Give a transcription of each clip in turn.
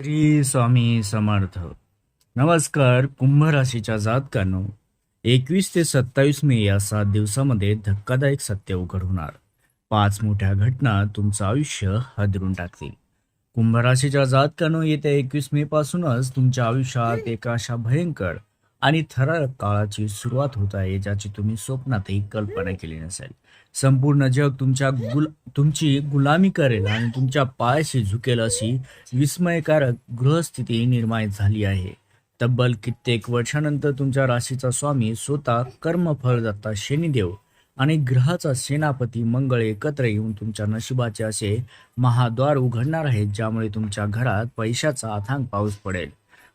श्री स्वामी समर्थ. नमस्कार. कुंभ राशीच्या जातकांनो, 21 ते 27 मे या 7 दिवसामध्ये धक्कादायक सत्य उघड होणार. 5 मोठ्या घटना तुमचं आयुष्य हादरून टाकतील. कुंभ राशीच्या जातकांनो, येत्या 21 मे पासूनच तुमच्या आयुष्यात एका अशा भयंकर आणि थरारक काळाची सुरुवात होत आहे, ज्याची तुम्ही स्वप्नातही कल्पना केली नसेल. संपूर्ण जग तुमची गुलामी करेल आणि तुमच्या पायाशी झुकेल अशी विस्मयकारक गृहस्थिती निर्माण झाली आहे. तब्बल कित्येक वर्षानंतर तुमच्या राशीचा स्वामी स्वतः कर्मफळदाता शनिदेव आणि ग्रहाचा सेनापती मंगळ एकत्र येऊन तुमच्या नशिबाचे असे महाद्वार उघडणार आहेत, ज्यामुळे तुमच्या घरात पैशाचा अथांग पाऊस पडेल.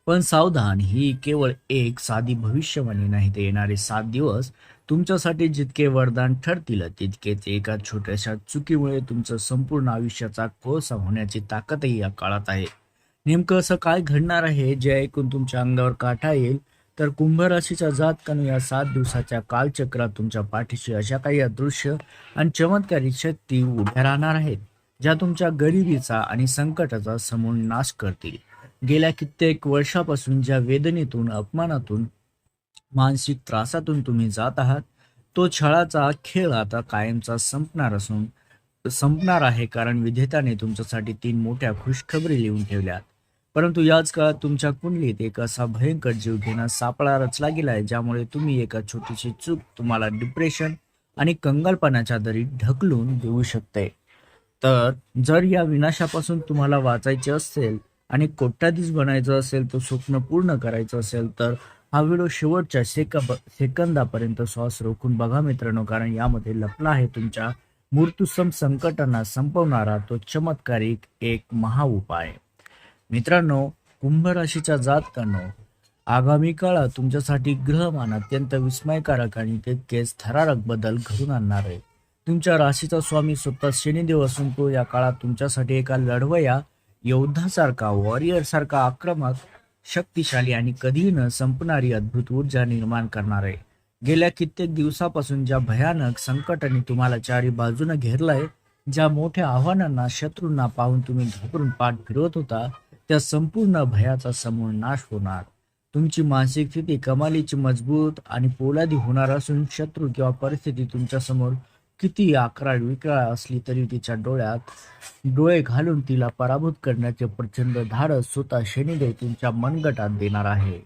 पण सावधान, ही केवळ एक साधी भविष्यवाणी नाही. ते येणारे 7 दिवस तुमच्यासाठी जितके वरदान ठरतील, तितकेच एका छोट्याशा चुकीमुळे तुमचं संपूर्ण आयुष्याचा कोळसा होण्याची ताकदही या काळात आहे. नेमकं असं काय घडणार आहे जे ऐकून तुमच्या अंगावर काटा येईल? तर कुंभ राशीच्या जातकांनो, या 7 दिवसाच्या कालचक्रात तुमच्या पाठीशी अशा काही अदृश्य आणि चमत्कारी शक्ती उभ्या राहणार आहेत, ज्या तुमच्या गरिबीचा आणि संकटाचा समूळ नाश करतील. गेल्या कित्येक वर्षापासून ज्या वेदनेतून, अपमानातून, मानसिक त्रासातून तुम्ही जात आहात, तो छळाचा खेळ आता कायमचा संपणार आहे. कारण विधात्याने तुमच्यासाठी 3 मोठ्या खुशखबरी लिहून ठेवल्यात. परंतु याच काळात तुमच्या कुंडलीत एक असा भयंकर जीवघेणा सापळा रचला गेलाय, ज्यामुळे तुम्ही एका छोटीशी चूक तुम्हाला डिप्रेशन आणि कंगालपणाच्या दरीत ढकलून देऊ शकते. तर जर या विनाशापासून तुम्हाला वाचायचे असेल आणि कोट्याधीश बनायचं असेल, तो स्वप्न पूर्ण करायचं असेल, तर हा व्हिडिओ शेवटच्या सेकंदापर्यंत श्वास रोखून बघा मित्रांनो, कारण यामध्ये लपला आहे तुमच्या मृत्यूसम संकटांना संपवणारा तो चमत्कारिक एक महाउपाय. मित्रांनो, कुंभ राशीच्या जातकांनो, आगामी काळात तुमच्यासाठी ग्रहमान अत्यंत विस्मयकारक आणि तितकेच थरारक बदल घडून आणणार आहे. तुमच्या राशीचा स्वामी स्वतः शनिदेव असून तो या काळात तुमच्यासाठी एका लढवया योद्धासारखा, वॉरियर सारखा आक्रमक, शक्तिशाली आणि कधीही न संपणारी अद्भुत ऊर्जा निर्माण करणार आहे. गेल्या कित्येक दिवसापासून ज्या भयानक संकटाने तुम्हाला चारी बाजूने घेरलंय, ज्या मोठ्या आव्हानांना, शत्रूंना पाहून तुम्ही घाबरून पाठ फिरवत होता, त्या संपूर्ण भयाचा समूळ नाश होणार. तुमची मानसिक स्थिती कमालीची मजबूत आणि पोलादी होणार असून शत्रू किंवा परिस्थिती तुमच्या समोर किती आकराळ विकराळ असली तरी तिच्या डोळ्यात डोळे घालून तिला पराभूत करण्याचे प्रचंड धाडस स्वतः शनिदेव तुमच्या मनगटात देणार आहे.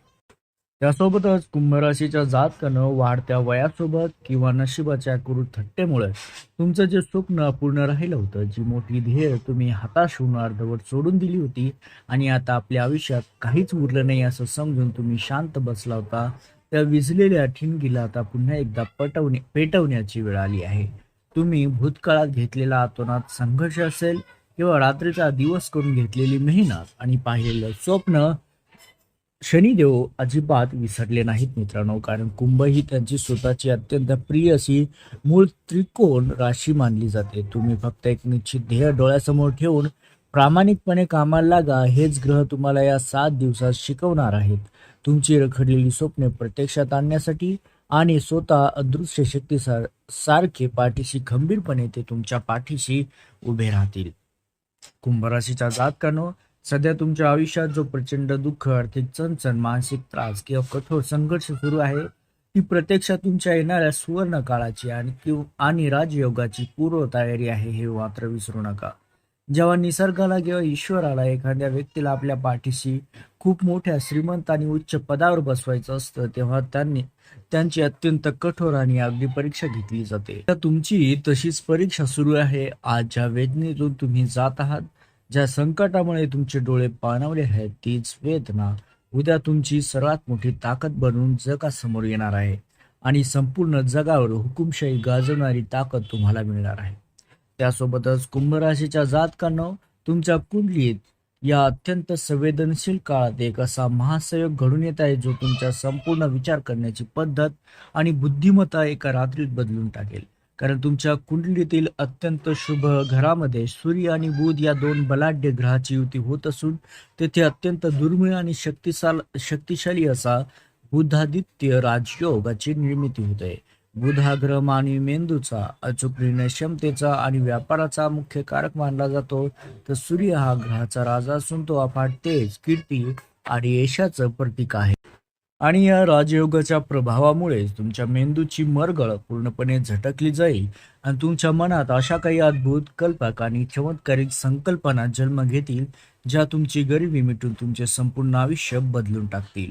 त्यासोबतच कुंभ राशीच्या जातकानं, वाढत्या वयासोबत किंवा नशिबाच्या क्रूर थट्टेमुळे तुमचं जे स्वप्न अपूर्ण राहिलं होतं, जी मोठी ध्येय तुम्ही हताश होऊन अर्धवट सोडून दिली होती आणि आता आपल्या आयुष्यात काहीच उरलं नाही असं समजून तुम्ही शांत बसला होता, त्या विझलेल्या ठिणगीला आता पुन्हा एकदा पेटवण्याची वेळ आली आहे. तुम्ही भूतकाळात घेतलेला अतोनात संघर्ष असेल किंवा रात्रीचा दिवस करून घेतलेली मेहनत आणि पाहिलेलं स्वप्न, शनिदेव अजिबात विसरले नाहीत मित्रांनो. कारण कुंभ ही त्यांची स्वतःची अत्यंत प्रिय अशी मूळ त्रिकोण राशी मानली जाते. तुम्ही फक्त एक निश्चित ध्येय डोळ्यासमोर ठेवून प्रामाणिकपणे कामाला लागा, हेच ग्रह तुम्हाला या 7 दिवसात शिकवणार आहेत. तुमची रखडलेली स्वप्ने प्रत्यक्षात आणण्यासाठी आणि स्वतः अदृश्य शक्ती सारखे पाठीशी खंबीरपणे ते तुमच्या पाठीशी उभे राहतील. कुंभ राशीच्या जातकांनो, सध्या तुमच्या आयुष्यात जो प्रचंड दुःख, आर्थिक चणचण, मानसिक त्रास किंवा कठोर संघर्ष सुरू आहे, ती प्रत्यक्षात तुमच्या येणाऱ्या सुवर्ण काळाची आणि राजयोगाची पूर्व तयारी आहे, हे मात्र विसरू नका. जेव्हा निसर्गाला किंवा ईश्वराला एखाद्या व्यक्तीला आपल्या पाठीशी खूप मोठ्या श्रीमंत आणि उच्च पदावर बसवायचं असतं, तेव्हा त्यांची अत्यंत कठोर आणि अगदी परीक्षा घेतली जाते. तुमची तशीच परीक्षा सुरू आहे. आज ज्या वेदनेतून तुम्ही जात आहात, ज्या संकटामुळे तुमचे डोळे पाणावले आहेत, तीच वेदना उद्या तुमची सर्वात मोठी ताकद बनवून जगासमोर येणार आहे आणि संपूर्ण जगावर हुकुमशाही गाजवणारी ताकद तुम्हाला मिळणार आहे. त्यासोबतच कुंभ राशीच्या जातकांनो, तुमच्या कुंडलीत या अत्यंत संवेदनशील काळात एक असा महासयोग घडून येत आहे, जो तुमच्या संपूर्ण विचार करण्याची पद्धत आणि बुद्धिमत्ता एका रात्रीत बदलून टाकेल. कारण तुमच्या कुंडलीतील अत्यंत शुभ घरामध्ये सूर्य आणि बुध या 2 बलाढ्य ग्रहाची युती होत असून तेथे अत्यंत दुर्मिळ आणि शक्तिशाली असा बुधादित्य राजयोगाची निर्मिती होत आहे. बुध हा ग्रह मानवी मेंदूचा, अचूक निर्णय क्षमतेचा आणि व्यापाराचा मुख्य कारक मानला जातो. तर सूर्य हा ग्रहाचा राजा असून तो अफाट तेज, कीर्ती आणि यशाचं प्रतीक आहे. आणि या राजयोगाच्या प्रभावामुळे तुमच्या मेंदूची मरगळ पूर्णपणे झटकली जाईल आणि तुमच्या मनात अशा काही अद्भुत, कल्पक आणि चमत्कारिक संकल्पना जन्म घेतील, ज्या तुमची गरिबी मिटून तुमचे संपूर्ण आयुष्य बदलून टाकतील.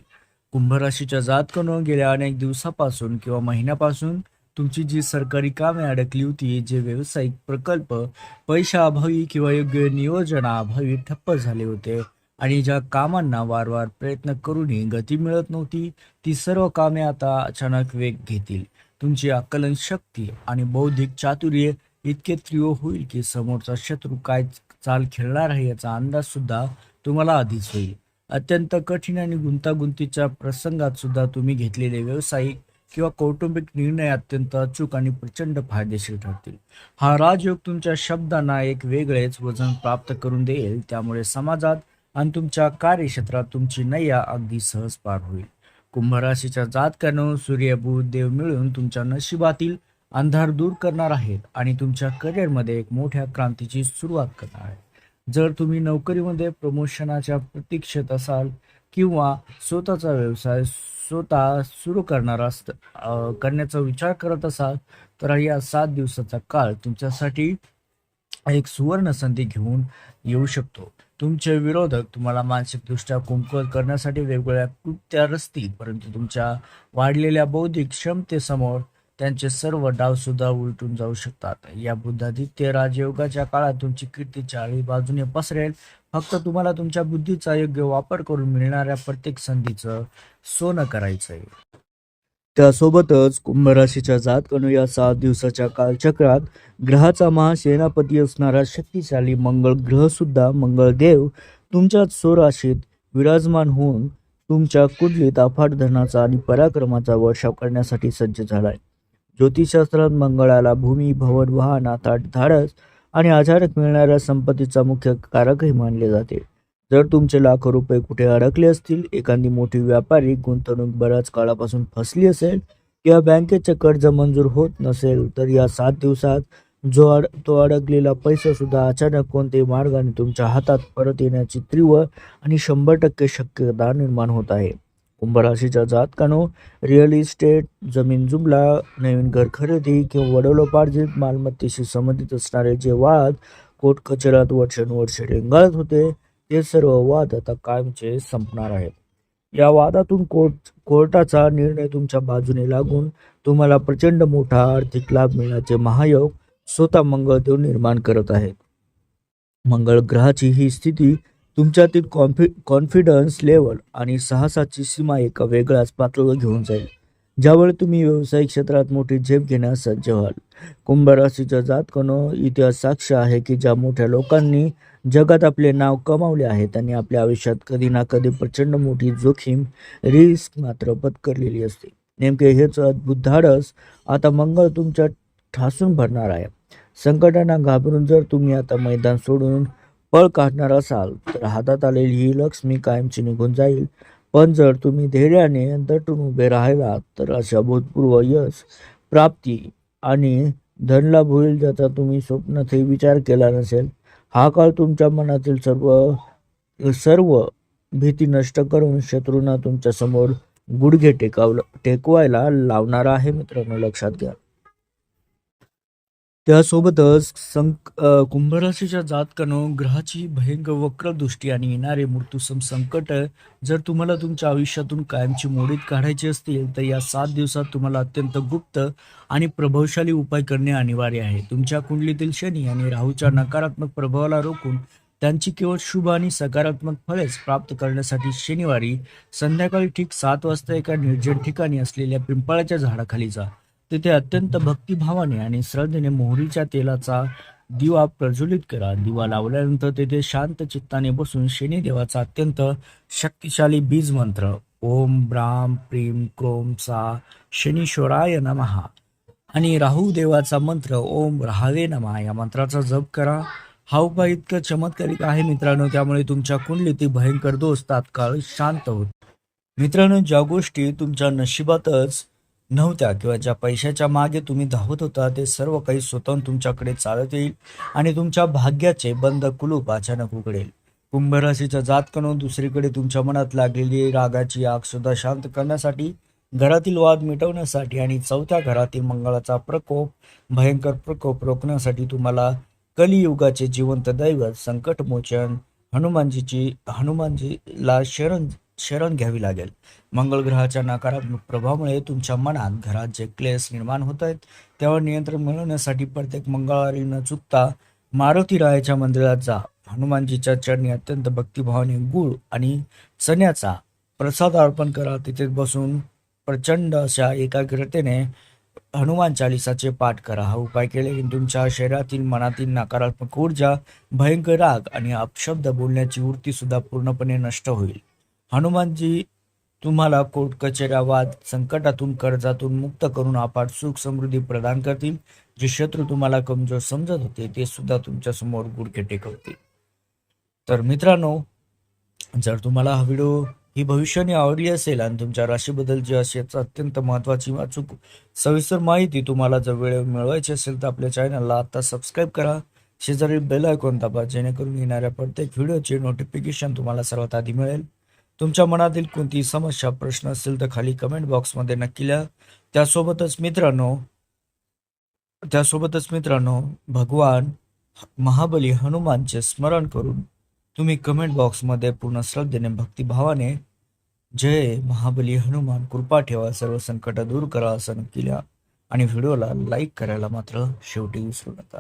कुंभ राशीच्या जातकांनो, गेल्या अनेक दिवसापासून किंवा महिन्यापासून तुमची जी सरकारी कामे अडकली होती, जे व्यावसायिक प्रकल्प पैशाअभावी किंवा योग्य नियोजनाअभावी ठप्प झाले होते आणि ज्या कामांना वारंवार प्रयत्न करूनही गती मिळत नव्हती, ती सर्व कामे आता अचानक वेग घेतील. तुमची आकलन शक्ती आणि बौद्धिक चातुर्य इतके तीव्र होईल की समोरचा शत्रू काय चाल खेळणार आहे याचा अंदाज सुद्धा तुम्हाला आधीच होईल. अत्यंत कठीण आणि गुंतागुंतीच्या प्रसंगात सुद्धा तुम्ही घेतलेले व्यावसायिक किंवा कौटुंबिक निर्णय अत्यंत अचूक आणि प्रचंड फायदेशीर ठरतील. हा राजयोग तुमच्या शब्दांना एक वेगळेच वजन प्राप्त करून देईल, त्यामुळे समाजात आणि तुमच्या कार्यक्षेत्रात तुमची नैया अगदी सहज पार होईल. कुंभ राशीच्या जातकांनो, सूर्य बुध देव मिळून तुमच्या नशिबातील अंधार दूर करणार आहेत आणि तुमच्या करिअरमध्ये एक मोठ्या क्रांतीची सुरुवात करणार आहेत. जर तुम्ही नोकरीमध्ये प्रमोशनाच्या प्रतीक्षेत असाल किंवा स्वतःचा व्यवसाय स्वतः सुरू करण्याचा विचार करत असाल, तर या 7 दिवसाचा काळ तुमच्यासाठी एक सुवर्ण संधी घेऊन येऊ शकतो. तुमचे विरोधक तुम्हाला मानसिकदृष्ट्या कमकुवत करण्यासाठी वेगवेगळ्या कृत्या रचतील, परंतु तुमच्या वाढलेल्या बौद्धिक क्षमतेसमोर त्यांचे सर्व डाव सुद्धा उलटून जाऊ शकतात. या बुद्धादित्य राजयोगाच्या काळात तुमची कीर्ती चारही बाजूने पसरेल. फक्त तुम्हाला तुमच्या बुद्धीचा योग्य वापर करून मिळणाऱ्या प्रत्येक संधीचं सोनं करायचंय. त्यासोबतच कुंभ राशीच्या जातकांनो, या 7 दिवसाच्या कालचक्रात ग्रहाचा महासेनापती असणारा शक्तिशाली मंगळ ग्रह सुद्धा मंगळदेव तुमच्याच स्वराशीत विराजमान होऊन तुमच्या कुंडलीत अफाट धनाचा आणि पराक्रमाचा वर्षाव करण्यासाठी सज्ज झालाय. ज्योतिषशास्त्रात मंगळाला भूमी, भवन, वाहन, धाडस आणि अचानक मिळणाऱ्या संपत्तीचा मुख्य कारकही मानले जाते. जर तुमचे लाखो रुपये कुठे अडकले असतील, एखादी मोठी व्यापारिक गुंतवणूक बऱ्याच काळापासून फसली असेल किंवा बँकेचे कर्ज मंजूर होत नसेल, तर या 7 दिवसात तो अडकलेला पैसा सुद्धा अचानक कोणत्याही मार्गाने तुमच्या हातात परत येण्याची तीव्र आणि 100% शक्यता निर्माण होत आहे. कुंभ राशीच्या जातकांनो, रिअल इस्टेट, जमीन जुमला, नवीन घर खरेदी किंवा वडिलोपार्जित मालमत्तेशी संबंधित असणारे जे वाद कोर्ट कचेऱ्यात वर्षानुवर्षे रेंगाळत होते, ते सर्व वाद आता कायमचे संपणार आहेत. या वादातून कोर्टाचा निर्णय तुमच्या बाजूने लागून तुम्हाला प्रचंड मोठा आर्थिक लाभ मिळण्याचे महायोग स्वतः मंगळदेव निर्माण करत आहेत. मंगळ ग्रहाची ही स्थिती तुमच्यातील कॉन्फिडन्स लेवल आणि साहसाची सीमा एका वेगळ्याच पातळीवर घेऊन जाईल, ज्यावेळी तुम्ही व्यावसायिक क्षेत्रात मोठी झेप घेण्यास सज्ज व्हाल. कुंभ राशीच्या जातकांनो, इतिहास साक्ष आहे की ज्या मोठ्या लोकांनी जगात आपले नाव कमावले आहे, त्यांनी आपल्या आयुष्यात कधी ना कधी प्रचंड मोठी जोखीम, रिस्क मात्र पत्करलेली असते. नेमके हेच अद्भुत धाडस आता मंगळ तुमच्या ठासून भरणार आहे. संकटांना घाबरून जर तुम्ही आता मैदान सोडून पळ काढणार असाल, तर हातात आलेली ही लक्ष्मी कायमची निघून जाईल. पण जर तुम्ही धैर्याने दटून उभे राहिलात, तर अशा भूतपूर्व यश, प्राप्ती आणि धनलाभ होईल ज्याचा तुम्ही स्वप्नातही विचार केला नसेल. हा काळ तुमच्या मनातील सर्व भीती नष्ट करून शत्रूंना तुमच्या समोर गुडघे टेकवायला लावणारा आहे मित्रांनो, लक्षात घ्या. त्यासोबतच कुंभ राशीच्या जातकांनो, ग्रहाची भयंकर वक्रदृष्टी आणि येणारे मृत्यूसम संकट जर तुम्हाला तुमच्या आयुष्यातून कायमची मोडीत काढायची असतील, तर या 7 दिवसात तुम्हाला अत्यंत गुप्त आणि प्रभावशाली उपाय करणे अनिवार्य आहे. तुमच्या कुंडलीतील शनी आणि राहूच्या नकारात्मक प्रभावाला रोखून त्यांची केवळ शुभ आणि सकारात्मक फळेच प्राप्त करण्यासाठी शनिवारी संध्याकाळी ठीक 7 वाजता एका निर्जन ठिकाणी असलेल्या पिंपळाच्या झाडाखाली जा. तेथे अत्यंत भक्तिभावाने आणि श्रद्धेने मोहरीच्या तेलाचा दिवा प्रज्वलित करा. दिवा लावल्यानंतर तेथे शांत चित्ताने बसून शनिदेवाचा अत्यंत शक्तिशाली बीज मंत्र ओम ब्राम प्रीम क्रोम सा शनीश्वराय नमः आणि राहू देवाचा मंत्र ओम राहावे नमः या मंत्राचा जप करा. हा उपाय इतका चमत्कारिक आहे मित्रांनो, त्यामुळे तुमच्या कुंडलीतील भयंकर दोष तात्काळ शांत होत. मित्रांनो, ज्या गोष्टी तुमच्या नशिबातच नव्हत्या किंवा ज्या पैशाच्या मागे तुम्ही धावत होता ते सर्व काही स्वतःहून तुमच्याकडे चालत येईल आणि तुमच्या भाग्याचे बंद कुलूप अचानक उघडेल. कुंभ राशीच्या जातकानो, दुसरीकडे तुमच्या मनात लागलेली रागाची आग सुद्धा शांत करण्यासाठी, घरातील वाद मिटवण्यासाठी आणि चौथ्या घरातील मंगळाचा प्रकोप, भयंकर प्रकोप रोखण्यासाठी तुम्हाला कलियुगाचे जिवंत दैवत संकटमोचन हनुमानजीला शरण घ्यावी लागेल. मंगळ ग्रहाच्या नकारात्मक प्रभावामुळे तुमच्या मनात घरात जे क्लेश निर्माण होत आहेत त्यावर नियंत्रण मिळवण्यासाठी प्रत्येक मंगळवारी न चुकता मारुती रायाच्या मंदिरात जा. हनुमानजीच्या चरणी अत्यंत भक्तिभावाने गुळ आणि चण्याचा प्रसाद अर्पण करा. तिथे बसून प्रचंड अशा एकाग्रतेने हनुमान चालिसाचे पाठ करा. हा उपाय केल्याने तुमच्या शरीरातील मनातील नकारात्मक ऊर्जा, भयंकर राग आणि अपशब्द बोलण्याची वृत्ती सुद्धा पूर्णपणे नष्ट होईल. हनुमानजी तुम्हाला कोर्ट कचेऱ्या, वाद, संकटातून, कर्जातून मुक्त करून अपाट सुख समृद्धी प्रदान करतील. जे शत्रू तुम्हाला कमजोर समजत होते ते सुद्धा तुमच्या समोर गुडघे टेकवतील. तर मित्रांनो, जर तुम्हाला हा व्हिडिओ ही भविष्याने आवडली असेल आणि तुमच्या राशीबद्दलची अशी अत्यंत महत्त्वाची वाचूक सविस्तर माहिती तुम्हाला जर वेळ मिळवायची असेल तर आपल्या चॅनलला आता सबस्क्राईब करा. शेजारी बेल आयकॉन दाबा, जेणेकरून येणाऱ्या प्रत्येक व्हिडिओचे नोटिफिकेशन तुम्हाला सर्वात आधी मिळेल. तुमच्या मनातील कोणतीही समस्या, प्रश्न असेल तर खाली कमेंट बॉक्समध्ये नक्की लिहा. त्यासोबतच मित्रांनो भगवान महाबली हनुमानचे स्मरण करून तुम्ही कमेंट बॉक्समध्ये पूर्ण श्रद्धेने, भक्तिभावाने जय महाबली हनुमान, कृपा ठेवा, सर्व संकट दूर करा असं नक्की लिहा आणि व्हिडिओला लाईक करायला मात्र शेवटी विसरू नका.